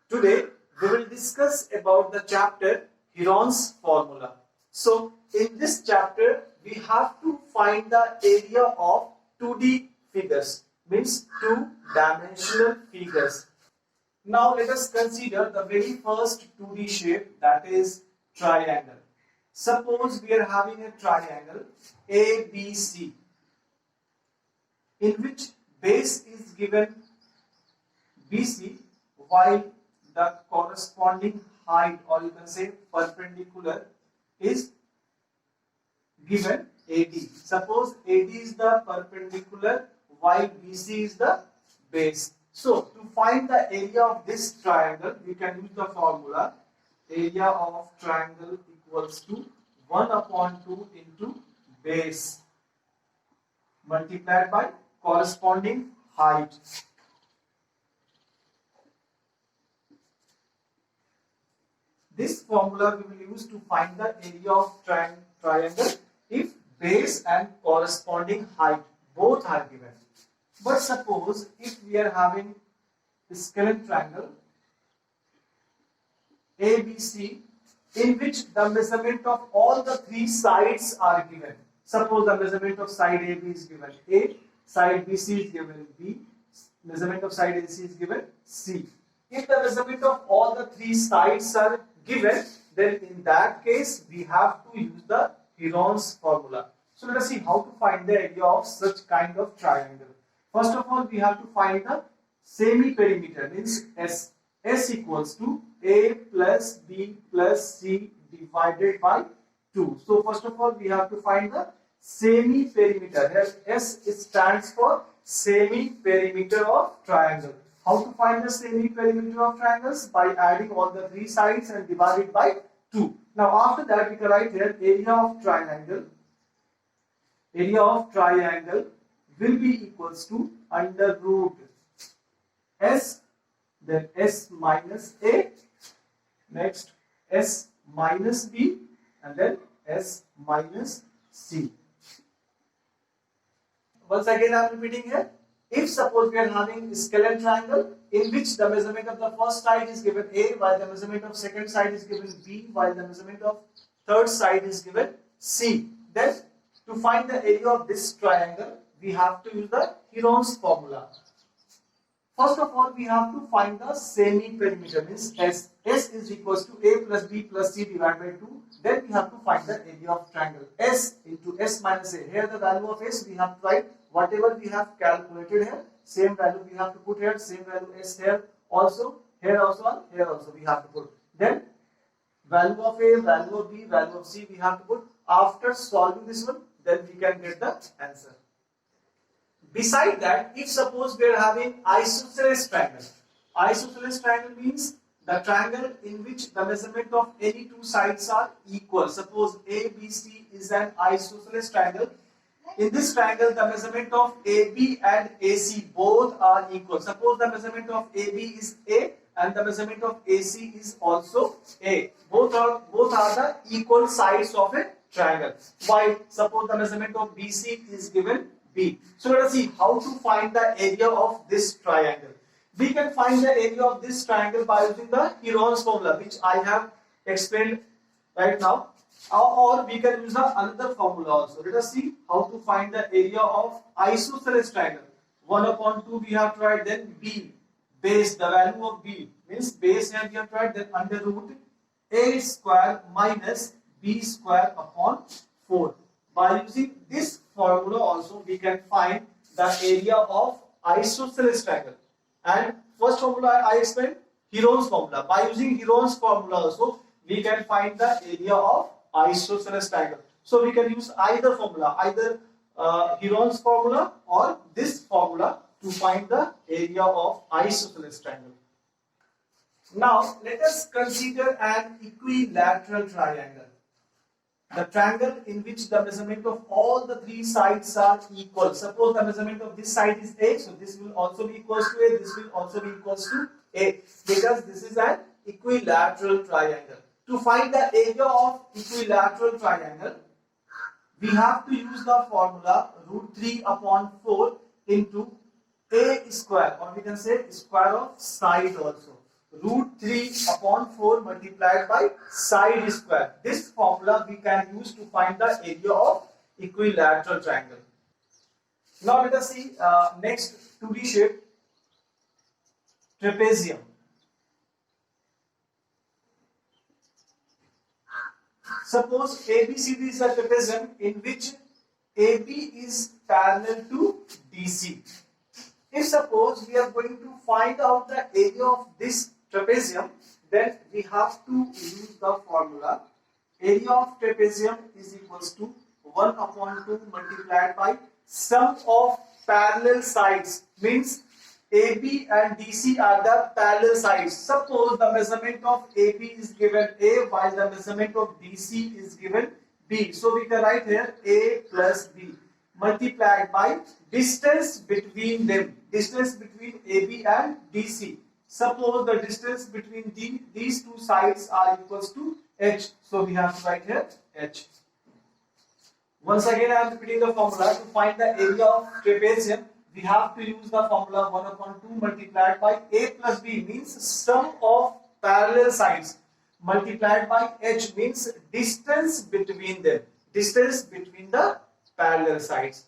Today we will discuss about the chapter Heron's formula. So in this chapter we have to find the area of 2D figures, means two-dimensional figures. Now let us consider the very first 2D shape, that is triangle. Suppose we are having a triangle ABC in which base is given BC while the corresponding height, or you can say perpendicular, is given AD. Suppose AD is the perpendicular while BC is the base. So to find the area of this triangle, we can use the formula area of triangle equals to 1 upon 2 into base multiplied by corresponding height. This formula we will use to find the area of triangle if base and corresponding height both are given. But suppose if we are having a scalene triangle ABC in which the measurement of all the three sides are given. Suppose the measurement of side AB is given A, side BC is given B, measurement of side AC is given C. If the measurement of all the three sides are given, then in that case we have to use the Heron's formula. So let us see how to find the area of such kind of triangle. First of all, we have to find the semi-perimeter, means S. S equals to A plus B plus C divided by 2. So first of all, we have to find the semi-perimeter. Here S stands for semi-perimeter of triangle. How to find the semi-perimeter of triangles? By adding all the three sides and divide it by 2. Now after that we can write here area of triangle. Area of triangle will be equals to under root S, then S minus A, next S minus B, and then S minus C. Once again I am repeating here. If suppose we are having a scalene triangle in which the measurement of the first side is given A, while the measurement of second side is given B, while the measurement of third side is given C, then to find the area of this triangle we have to use the Heron's formula. First of all, we have to find the semi-perimeter, means S. S is equals to A plus B plus C divided by 2. Then we have to find the area of triangle. S into S minus A. Here the value of S we have to write whatever we have calculated here. Same value we have to put here. Same value S here also. Here also we have to put. Then value of A, value of B, value of C we have to put. After solving this one, then we can get the answer. Beside that, if suppose we are having isosceles triangle. Isosceles triangle means the triangle in which the measurement of any two sides are equal. Suppose ABC is an isosceles triangle. In this triangle, the measurement of AB and AC both are equal. Suppose the measurement of AB is A and the measurement of AC is also A. Both are the equal sides of a triangle. While suppose the measurement of BC is given B. So let us see how to find the area of this triangle. We can find the area of this triangle by using the Heron's formula, which I have explained right now. Or we can use another formula also. Let us see how to find the area of isosceles triangle. 1 upon 2 we have to write, then B, base, the value of B, means base here we have to write, then under root A square minus B square upon 4. By using this formula also we can find the area of isosceles triangle. And first formula I explained, Heron's formula. By using Heron's formula also we can find the area of isosceles triangle. So we can use either formula, either Heron's formula or this formula to find the area of isosceles triangle. Now let us consider an equilateral triangle. The triangle in which the measurement of all the three sides are equal. Suppose the measurement of this side is A, so this will also be equals to A, this will also be equals to A, because this is an equilateral triangle. To find the area of equilateral triangle, we have to use the formula root 3 upon 4 into A square, or we can say square of side also. root 3 upon 4 multiplied by side square. This formula we can use to find the area of equilateral triangle. Now let us see next 2D shape, trapezium. Suppose ABCD is a trapezium in which AB is parallel to DC. If suppose we are going to find out the area of this trapezium, then we have to use the formula. Area of trapezium is equals to 1 upon 2 multiplied by sum of parallel sides, means AB and DC are the parallel sides. Suppose the measurement of AB is given A while the measurement of DC is given B. So we can write here A plus B multiplied by distance between them, distance between AB and DC. Suppose the distance between these two sides are equals to H. So we have to write here H. Once again I am repeating the formula. To find the area of trapezium, we have to use the formula 1 upon 2 multiplied by A plus B, means sum of parallel sides, multiplied by H, means distance between them, distance between the parallel sides.